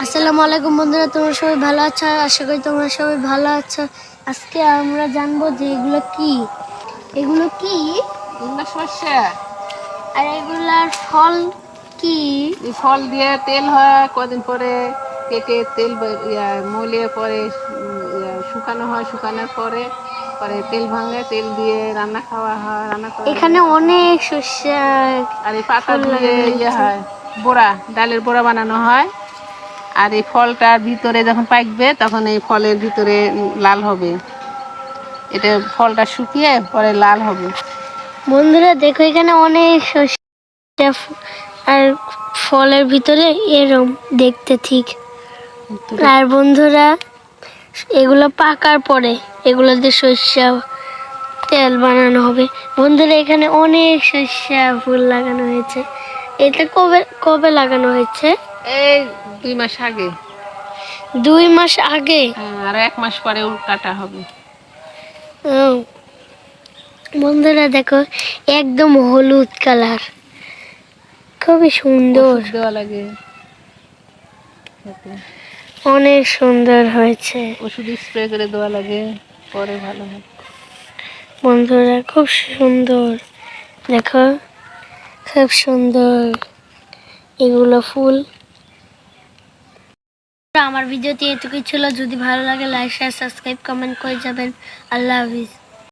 আসসালামু আলাইকুম বন্ধুরা, তোমরা সবাই ভালো আছো? আশা করি তোমরা সবাই ভালো আছো। আজকে আমরা জানবো যে এগুলো কি। এগুলো সর্ষে। আর এগুলার ফল কি? এই ফল দিয়ে তেল হয়, কদিন পরে কেটে তেল মলে পরে শুকানো হয়, শুকানোর পরে পরে তেল ভাঙে, তেল দিয়ে রান্না খাওয়া হয়, রান্না করা এখানে অনেক শস্য আর এই পাতা দিয়ে হয় বড়া, ডালের বড়া বানানো হয়। আর এই ফলটার ভিতরে যখন পাকবে তখন এই ফলের ভিতরে লাল হবে, এটা ফলটা শুকিয়ে পরে লাল হবে। বন্ধুরা দেখো, এখানে অনেক শস্য আর ফলের ভিতরে এরম দেখতে ঠিক। আর বন্ধুরা এগুলো পাকার পরে এগুলো দিয়ে শস্য তেল বানানো হবে। বন্ধুরা এখানে অনেক শস্য ফুল লাগানো হয়েছে। এটা কবে কবে লাগানো হয়েছে? এই 2 মাস আগে। 2 মাস আগে? আর 1 মাস পরে কাটা হবে। বন্ধুরা দেখো, একদম হলুদ কালার, খুবই সুন্দর, দেওয়া লাগে, অনেক সুন্দর হয়েছে। ওষুধ স্প্রে করে দেওয়া লাগে, পরে ভালো হয়। বন্ধুরা খুব সুন্দর, দেখো খুব সুন্দর এগুলো ফুল। আমার ভিডিওটি এটুকুই ছিল। যদি ভালো লাগে লাইক শেয়ার সাবস্ক্রাইব কমেন্ট করে যাবেন। আল্লাহ হাফিজ।